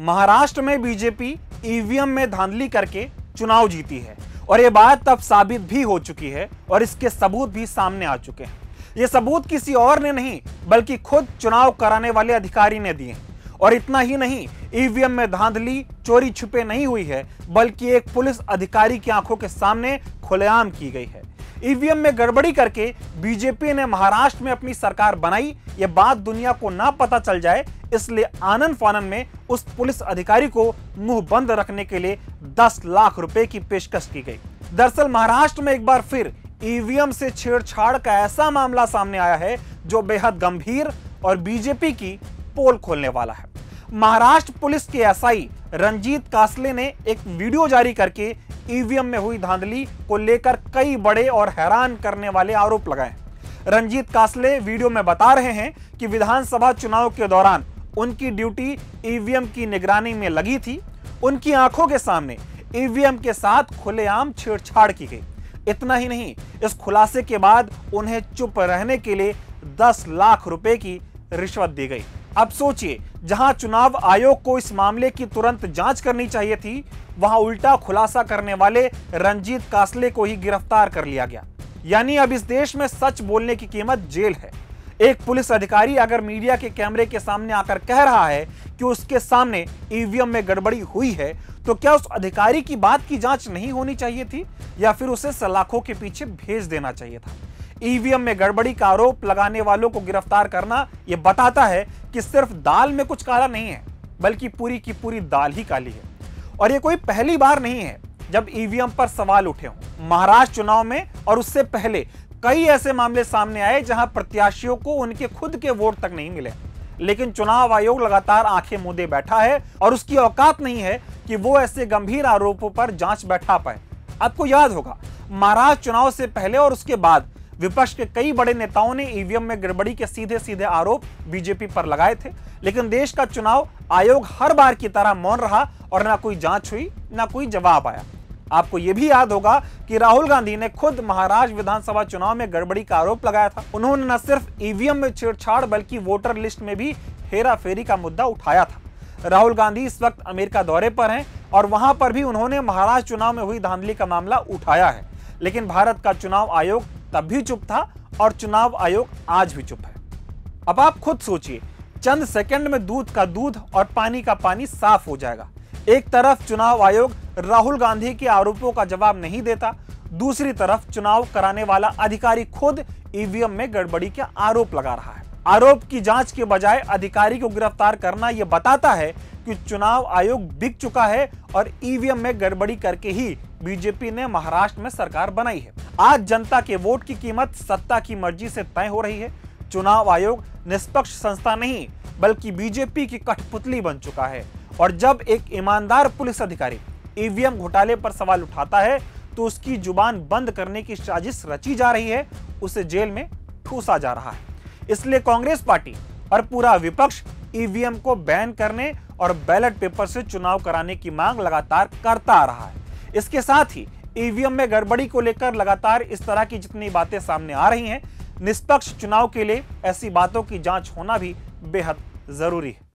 महाराष्ट्र में BJP EVM में धांधली करके चुनाव जीती है और ये बात तब साबित भी हो चुकी है और इसके सबूत भी सामने आ चुके हैं। ये सबूत किसी और ने नहीं बल्कि खुद चुनाव कराने वाले अधिकारी ने दिए हैं। और इतना ही नहीं, ईवीएम में धांधली चोरी छुपे नहीं हुई है बल्कि एक पुलिस अधिकारी की आंखों के सामने खुलेआम की गई है। ईवीएम में गड़बड़ी करके बीजेपी ने महाराष्ट्र में अपनी सरकार बनाई, ये बात दुनिया को ना पता चल जाए इसलिए आनन फानन में उस पुलिस अधिकारी को मुंह बंद रखने के लिए 10 लाख रुपए की पेशकश की गई। दरअसल महाराष्ट्र में एक बार फिर ईवीएम से छेड़छाड़ का ऐसा मामला सामने आया है जो बेहद गंभीर और बीजेपी की पोल खोलने वाला है। महाराष्ट्र पुलिस के एसआई रंजीत कासले ने एक वीडियो जारी करके ईवीएम में हुई धांधली को लेकर कई बड़े और हैरान करने वाले आरोप लगाए। रंजीत कासले वीडियो में बता रहे हैं कि विधानसभा चुनाव के दौरान उनकी ड्यूटी ईवीएम की निगरानी में लगी थी। उनकी आंखों के सामने ईवीएम के साथ खुलेआम छेड़छाड़ की गई। इतना ही नहीं, इस खुलासे के बाद उन्हें चुप रहने के लिए 10 लाख रुपए की रिश्वत दी गई। अब सोचिए, जहां चुनाव आयोग को इस मामले की तुरंत जांच करनी चाहिए थी, वहां उल्टा खुलासा करने वाले रंजीत कासले को ही गिरफ्तार कर लिया गया। यानी अब इस देश में सच बोलने की कीमत जेल है। एक पुलिस अधिकारी अगर मीडिया के कैमरे के सामने आकर कह रहा है कि उसके सामने ईवीएम में गड़बड़ी हुई है, तो क्या उस अधिकारी की बात की जांच नहीं होनी चाहिए थी या फिर उसे सलाखों के पीछे भेज देना चाहिए था? ईवीएम में गड़बड़ी का आरोप लगाने वालों को गिरफ्तार करना यह बताता है कि सिर्फ दाल में कुछ काला नहीं है बल्कि पूरी की पूरी दाल ही काली है। और ये कोई पहली बार नहीं है जब ईवीएम पर सवाल उठे हों। महाराष्ट्र चुनाव में और उससे पहले कई ऐसे मामले सामने आए जहां प्रत्याशियों को उनके खुद के वोट तक नहीं मिले, लेकिन चुनाव आयोग लगातार आंखें मूंदे बैठा है और उसकी औकात नहीं है कि वो ऐसे गंभीर आरोपों पर जांच बैठा पाए। आपको याद होगा, महाराष्ट्र चुनाव से पहले और उसके बाद विपक्ष के कई बड़े नेताओं ने ईवीएम में गड़बड़ी के सीधे सीधे आरोप बीजेपी पर लगाए थे, लेकिन देश का चुनाव आयोग हर बार की तरह मौन रहा और ना कोई जांच हुई ना कोई जवाब आया। आपको यह भी याद होगा कि राहुल गांधी ने खुद महाराष्ट्र विधानसभा चुनाव में गड़बड़ी का आरोप लगाया था। उन्होंने न सिर्फ ईवीएम में छेड़छाड़ बल्कि वोटर लिस्ट में भी हेराफेरी का मुद्दा उठाया था। राहुल गांधी इस वक्त अमेरिका दौरे पर हैं और वहां पर भी उन्होंने महाराष्ट्र चुनाव में हुई धांधली का मामला उठाया है, लेकिन भारत का चुनाव आयोग तब भी चुप था और चुनाव आयोग आज भी चुप है। अब आप खुद सोचिए, चंद सेकंड में दूध का दूध और पानी का पानी साफ हो जाएगा। एक तरफ चुनाव आयोग राहुल गांधी के आरोपों का जवाब नहीं देता, दूसरी तरफ चुनाव कराने वाला अधिकारी खुद ईवीएम में गड़बड़ी के आरोप लगा रहा है। आरोप की जांच के बजाय अधिकारी को गिरफ्तार करना यह बताता है कि चुनाव आयोग बिक चुका है और ईवीएम में गड़बड़ी करके ही बीजेपी ने महाराष्ट्र में सरकार बनाई है। आज जनता के वोट की कीमत सत्ता की मर्जी से तय हो रही है। चुनाव आयोग निष्पक्ष संस्था नहीं बल्कि बीजेपी की कठपुतली बन चुका है और जब एक ईमानदार पुलिस अधिकारी ईवीएम घोटाले पर सवाल उठाता है तो उसकी जुबान बंद करने की साजिश रची जा रही है, उसे जेल में ठूसा जा रहा है। इसलिए कांग्रेस पार्टी और पूरा विपक्ष ईवीएम को बैन करने और बैलेट पेपर से चुनाव कराने की मांग लगातार करता आ रहा है। इसके साथ ही ईवीएम में गड़बड़ी को लेकर लगातार इस तरह की जितनी बातें सामने आ रही हैं, निष्पक्ष चुनाव के लिए ऐसी बातों की जांच होना भी बेहद जरूरी है।